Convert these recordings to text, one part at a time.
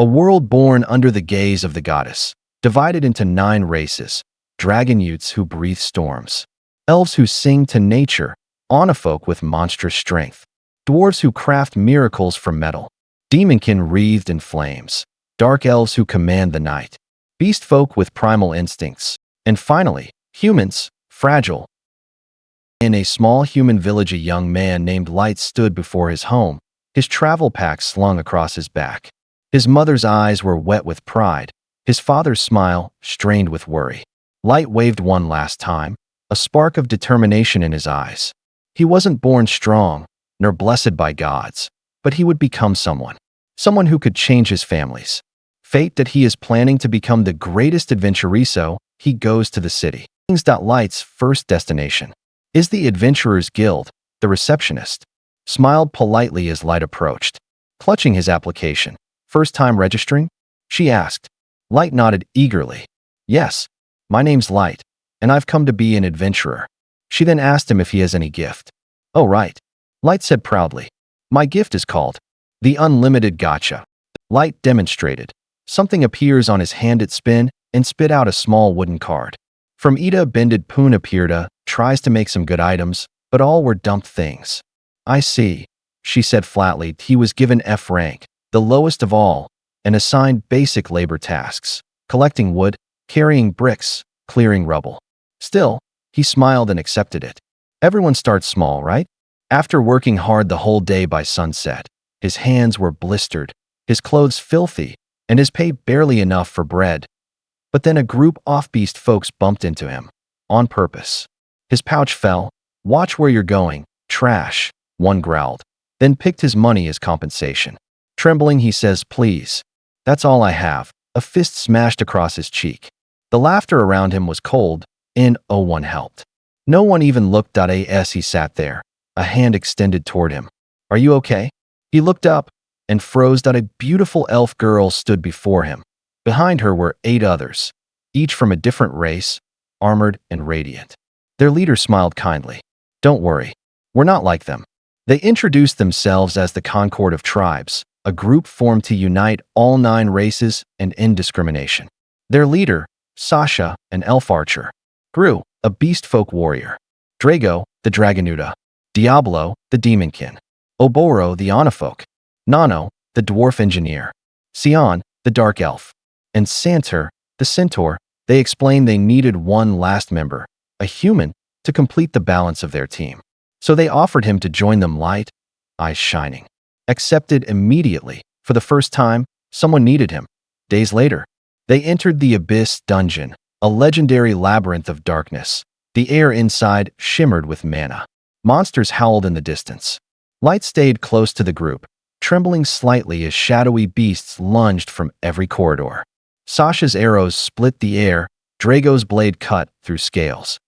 A world born under the gaze of the goddess, divided into 9 races: dragon youths who breathe storms, elves who sing to nature, anifolk with monstrous strength, dwarves who craft miracles from metal, demonkin wreathed in flames, dark elves who command the night, beast folk with primal instincts, and finally, humans, fragile. In a small human village, a young man named Light stood before his home, his travel pack slung across his back. His mother's eyes were wet with pride, his father's smile strained with worry. Light waved one last time, a spark of determination in his eyes. He wasn't born strong, nor blessed by gods, but he would become someone who could change his family's fate. That he is planning to become the greatest adventurer. So he goes to the city. Light's first destination is the Adventurers Guild. The receptionist smiled politely as Light approached, clutching his application. "First time registering?" she asked. Light nodded eagerly. "Yes, my name's Light, and I've come to be an adventurer." She then asked him if he has any gift. "Oh, right," Light said proudly. "My gift is called the Unlimited Gacha." Light demonstrated. Something appears on his hand. It spin and spit out a small wooden card. From Ida Bended Poon appeared tries to make some good items, but all were dumped things. "I see," she said flatly. He was given F rank, the lowest of all, and assigned basic labor tasks: collecting wood, carrying bricks, clearing rubble. Still, he smiled and accepted it. Everyone starts small, right? After working hard the whole day, by sunset, his hands were blistered, his clothes filthy, and his pay barely enough for bread. But then a group of beast folks bumped into him. On purpose. His pouch fell. "Watch where you're going, trash," one growled, then picked his money as compensation. Trembling, he says, "Please. That's all I have." A fist smashed across his cheek. The laughter around him was cold, and no one helped. No one even looked. As he sat there, a hand extended toward him. "Are you okay?" He looked up and froze. A beautiful elf girl stood before him. Behind her were 8 others, each from a different race, armored and radiant. Their leader smiled kindly. "Don't worry, we're not like them." They introduced themselves as the Concord of Tribes, a group formed to unite all 9 races and end discrimination. Their leader, Sasha, an elf archer; Gru, a beast folk warrior; Drago, the Dragonuda; Diablo, the demonkin; Oboro, the anifolk; Nano, the dwarf engineer; Sion, the dark elf; and Santer, the centaur. They explained they needed one last member, a human, to complete the balance of their team. So they offered him to join them. Light, eyes shining, accepted immediately. For the first time, someone needed him. Days later, they entered the Abyss Dungeon, a legendary labyrinth of darkness. The air inside shimmered with mana. Monsters howled in the distance. Light stayed close to the group, trembling slightly as shadowy beasts lunged from every corridor. Sasha's arrows split the air, Drago's blade cut through scales.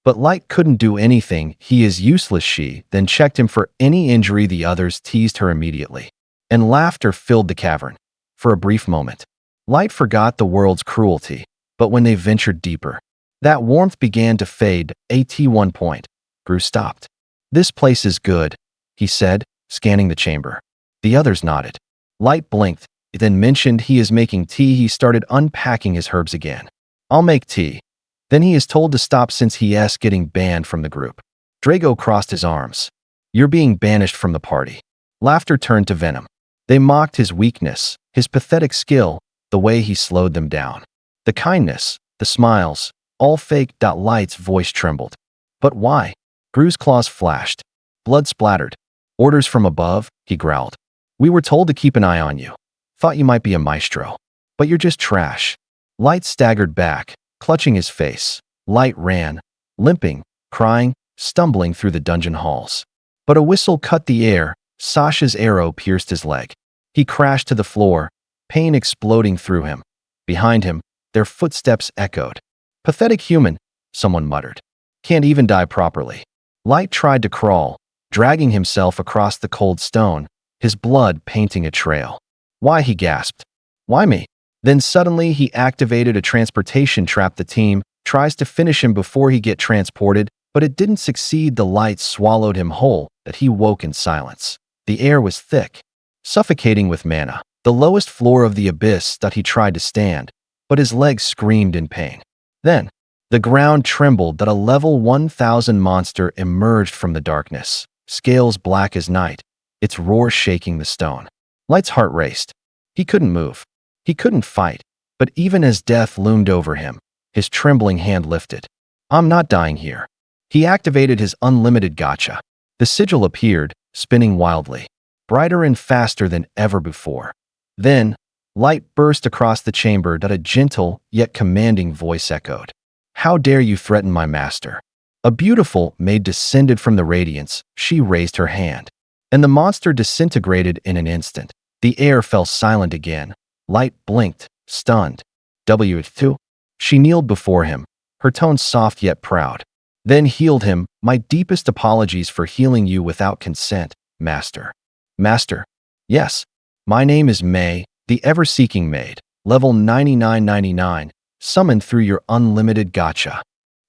But Light couldn't do anything. "He is useless," she then checked him for any injury. The others teased her immediately, and laughter filled the cavern. For a brief moment, Light forgot the world's cruelty, but when they ventured deeper, that warmth began to fade. At one point, Gru stopped. "This place is good," he said, scanning the chamber. The others nodded. Light blinked, then mentioned he is making tea. He started unpacking his herbs again. "I'll make tea." Then he is told to stop since he is getting banned from the group. Drago crossed his arms. "You're being banished from the party." Laughter turned to venom. They mocked his weakness, his pathetic skill, the way he slowed them down. The kindness, the smiles, all fake. Light's voice trembled. "But why?" Gru's claws flashed. Blood splattered. "Orders from above," he growled. "We were told to keep an eye on you. Thought you might be a maestro. But you're just trash." Light staggered back, clutching his face. Light ran, limping, crying, stumbling through the dungeon halls. But a whistle cut the air. Sasha's arrow pierced his leg. He crashed to the floor, pain exploding through him. Behind him, their footsteps echoed. "Pathetic human," someone muttered. "Can't even die properly." Light tried to crawl, dragging himself across the cold stone, his blood painting a trail. "Why?" he gasped. "Why me?" Then suddenly he activated a transportation trap. The team tries to finish him before he get transported, but it didn't succeed. The light swallowed him whole. That he woke in silence. The air was thick, suffocating with mana. the lowest floor of the abyss that he tried to stand, but his legs screamed in pain. Then, the ground trembled that a level 1000 monster emerged from the darkness, scales black as night, its roar shaking the stone. Light's heart raced. He couldn't move. He couldn't fight, but even as death loomed over him, his trembling hand lifted. I'm not dying here. He activated his Unlimited Gacha. The sigil appeared, spinning wildly, brighter and faster than ever before. Then, light burst across the chamber that a gentle yet commanding voice echoed. How dare you threaten my master? A beautiful maid descended from the radiance. She raised her hand, and the monster disintegrated in an instant. The air fell silent again. Light blinked, stunned. W2. She kneeled before him, her tone soft yet proud. Then healed him. My deepest apologies for healing you without consent, master. Master. Yes. My name is May, the ever-seeking maid, level 9999, summoned through your Unlimited Gacha.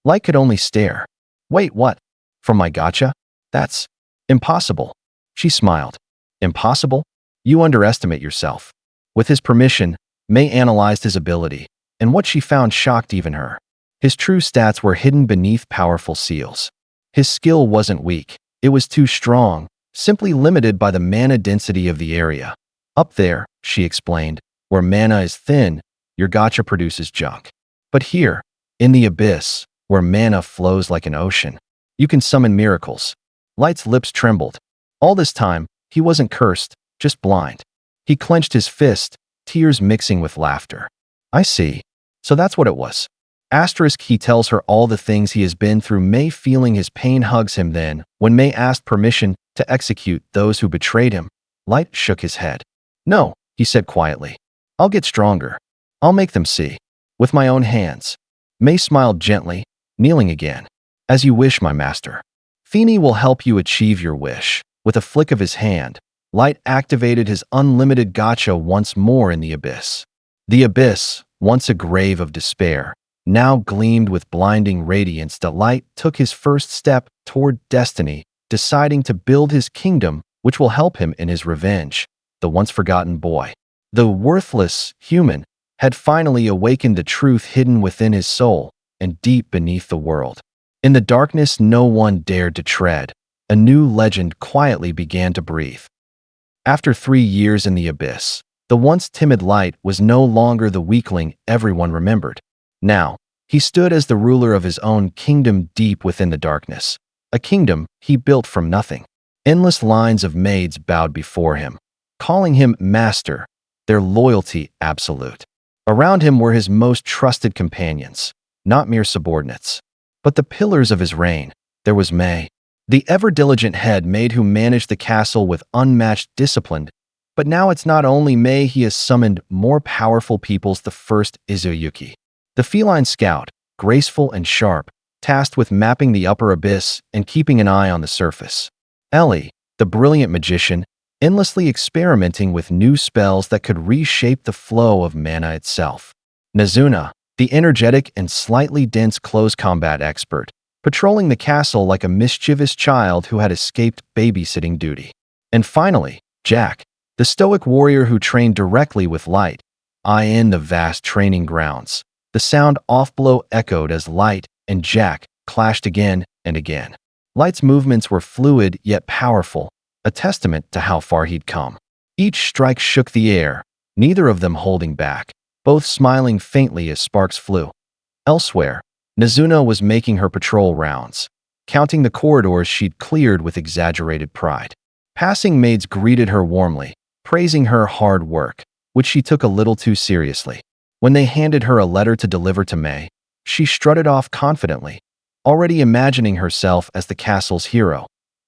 Light could only stare. Wait, what? From my gacha? That's impossible. She smiled. Impossible? You underestimate yourself. With his permission, May analyzed his ability, and what she found shocked even her. His true stats were hidden beneath powerful seals. His skill wasn't weak. It was too strong, simply limited by the mana density of the area. Up there, she explained, where mana is thin, your gacha produces junk. But here, in the abyss, where mana flows like an ocean, you can summon miracles. Light's lips trembled. All this time, he wasn't cursed, just blind. He clenched his fist, tears mixing with laughter. I see. So that's what it was. Asterisk, he tells her all the things he has been through. May, feeling his pain, hugs him. Then, when May asked permission to execute those who betrayed him, Light shook his head. No, he said quietly. I'll get stronger. I'll make them see. With my own hands. May smiled gently, kneeling again. As you wish, my master. Feeny will help you achieve your wish. With a flick of his hand, Light activated his Unlimited Gacha once more in the abyss. The abyss, once a grave of despair, now gleamed with blinding radiance. The Light took his first step toward destiny, deciding to build his kingdom, which will help him in his revenge. The once forgotten boy, the worthless human, had finally awakened the truth hidden within his soul and deep beneath the world. In the darkness no one dared to tread, a new legend quietly began to breathe. After 3 years in the abyss, the once timid Light was no longer the weakling everyone remembered. Now, he stood as the ruler of his own kingdom deep within the darkness, a kingdom he built from nothing. Endless lines of maids bowed before him, calling him master, their loyalty absolute. Around him were his most trusted companions, not mere subordinates, but the pillars of his reign. There was May, the ever-diligent head maid who managed the castle with unmatched discipline. But now it's not only May, he has summoned more powerful peoples. The first Izuyuki, the feline scout, graceful and sharp, tasked with mapping the upper abyss and keeping an eye on the surface. Ellie, the brilliant magician, endlessly experimenting with new spells that could reshape the flow of mana itself. Nazuna, the energetic and slightly dense close combat expert, patrolling the castle like a mischievous child who had escaped babysitting duty. And finally, Jack, the stoic warrior who trained directly with Light. In the vast training grounds, the sound off-blow echoed as Light and Jack clashed again and again. Light's movements were fluid yet powerful, a testament to how far he'd come. Each strike shook the air, neither of them holding back, both smiling faintly as sparks flew. Elsewhere, Nazuna was making her patrol rounds, counting the corridors she'd cleared with exaggerated pride. Passing maids greeted her warmly, praising her hard work, which she took a little too seriously. When they handed her a letter to deliver to May, she strutted off confidently, already imagining herself as the castle's hero.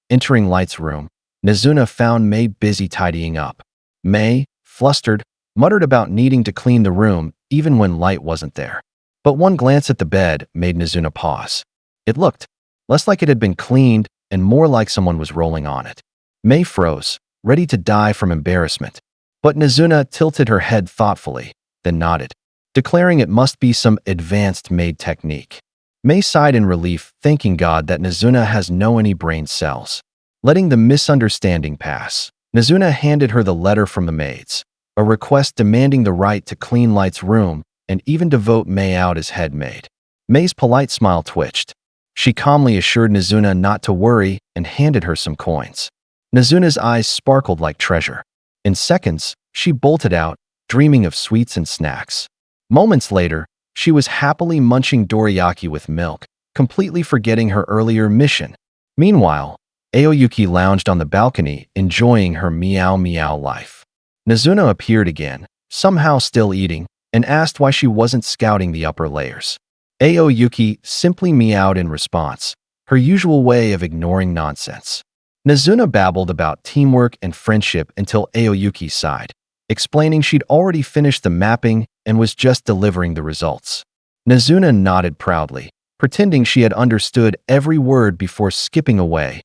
Entering Light's room, Nazuna found May busy tidying up. May, flustered, muttered about needing to clean the room even when Light wasn't there. But one glance at the bed made Nazuna pause. It looked less like it had been cleaned and more like someone was rolling on it. May froze, ready to die from embarrassment. But Nazuna tilted her head thoughtfully, then nodded, declaring it must be some advanced maid technique. May sighed in relief, thanking God that Nazuna has no any brain cells. Letting the misunderstanding pass, Nazuna handed her the letter from the maids. a request demanding the right to clean Light's room and even to vote Mei out as head maid. Mei's polite smile twitched. She calmly assured Nizuna not to worry and handed her some coins. Nizuna's eyes sparkled like treasure. In seconds, she bolted out, dreaming of sweets and snacks. Moments later, she was happily munching dorayaki with milk, completely forgetting her earlier mission. Meanwhile, Aoyuki lounged on the balcony, enjoying her meow-meow life. Nizuna appeared again, somehow still eating, and asked why she wasn't scouting the upper layers. Aoyuki simply meowed in response, her usual way of ignoring nonsense. Nizuna babbled about teamwork and friendship until Aoyuki sighed, explaining she'd already finished the mapping and was just delivering the results. Nizuna nodded proudly, pretending she had understood every word before skipping away.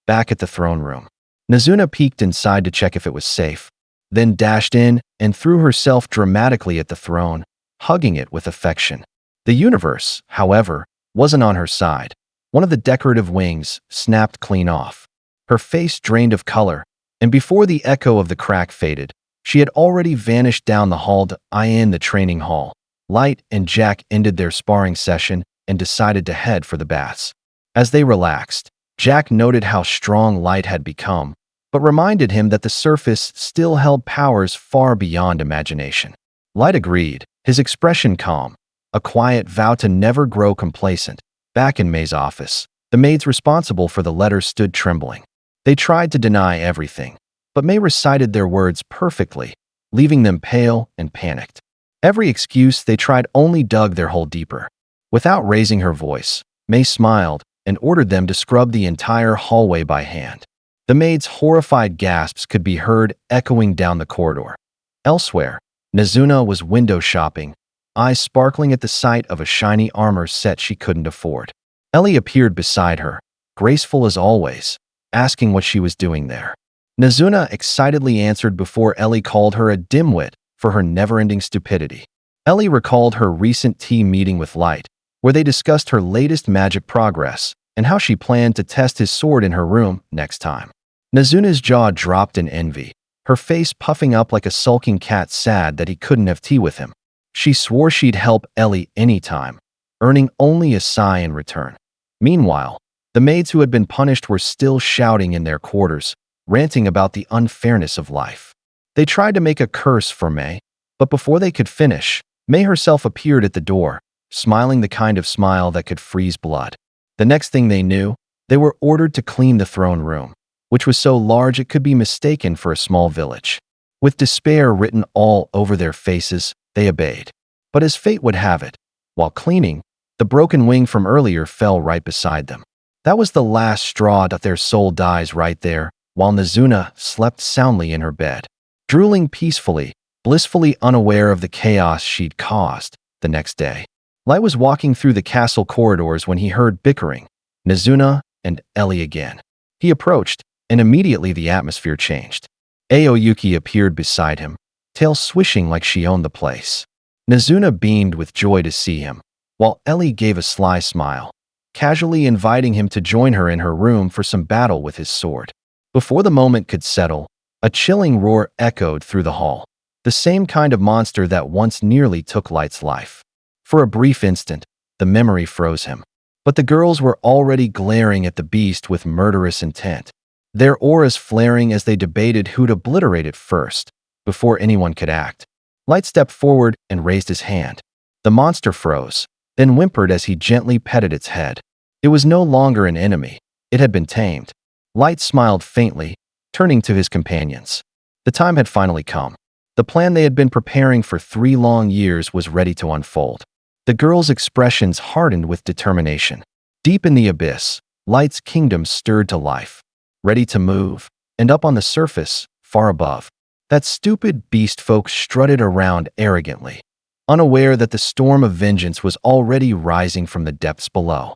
Back at the throne room, Nizuna peeked inside to check if it was safe, then dashed in and threw herself dramatically at the throne, hugging it with affection. The universe, however, wasn't on her side. One of the decorative wings snapped clean off. Her face drained of color, and before the echo of the crack faded, she had already vanished down the hall to the training hall. Light and Jack ended their sparring session and decided to head for the baths. As they relaxed, Jack noted how strong Light had become, but reminded him that the surface still held powers far beyond imagination. Light agreed, his expression calm, a quiet vow to never grow complacent. Back in Mei's office, the maids responsible for the letters stood trembling. They tried to deny everything, but Mei recited their words perfectly, leaving them pale and panicked. Every excuse they tried only dug their hole deeper. Without raising her voice, Mei smiled and ordered them to scrub the entire hallway by hand. The maids' horrified gasps could be heard echoing down the corridor. Elsewhere, Nizuna was window shopping, eyes sparkling at the sight of a shiny armor set she couldn't afford. Ellie appeared beside her, graceful as always, asking what she was doing there. Nizuna excitedly answered before Ellie called her a dimwit for her never-ending stupidity. Ellie recalled her recent team meeting with Light, where they discussed her latest magic progress and how she planned to test his sword in her room next time. Nizuna's jaw dropped in envy, her face puffing up like a sulking cat sad that he couldn't have tea with him. She swore she'd help Ellie anytime, earning only a sigh in return. Meanwhile, the maids who had been punished were still shouting in their quarters, ranting about the unfairness of life. They tried to make a curse for Mei, but before they could finish, Mei herself appeared at the door, smiling the kind of smile that could freeze blood. The next thing they knew, they were ordered to clean the throne room, which was so large it could be mistaken for a small village. With despair written all over their faces, they obeyed. But as fate would have it, while cleaning, the broken wing from earlier fell right beside them. That was the last straw that their soul dies right there, while Nizuna slept soundly in her bed, drooling peacefully, blissfully unaware of the chaos she'd caused. The next day, Light was walking through the castle corridors when he heard bickering, Nizuna and Ellie again. He approached, and immediately the atmosphere changed. Aoyuki appeared beside him, tail swishing like she owned the place. Nizuna beamed with joy to see him, while Ellie gave a sly smile, casually inviting him to join her in her room for some battle with his sword. Before the moment could settle, a chilling roar echoed through the hall, the same kind of monster that once nearly took Light's life. For a brief instant, the memory froze him, but the girls were already glaring at the beast with murderous intent, their auras flaring as they debated who'd obliterate it first. Before anyone could act, Light stepped forward and raised his hand. The monster froze, then whimpered as he gently petted its head. It was no longer an enemy. It had been tamed. Light smiled faintly, turning to his companions. The time had finally come. The plan they had been preparing for 3 long years was ready to unfold. The girls' expressions hardened with determination. Deep in the abyss, Light's kingdom stirred to life, ready to move, and up on the surface, far above, that stupid beast folk strutted around arrogantly, unaware that the storm of vengeance was already rising from the depths below.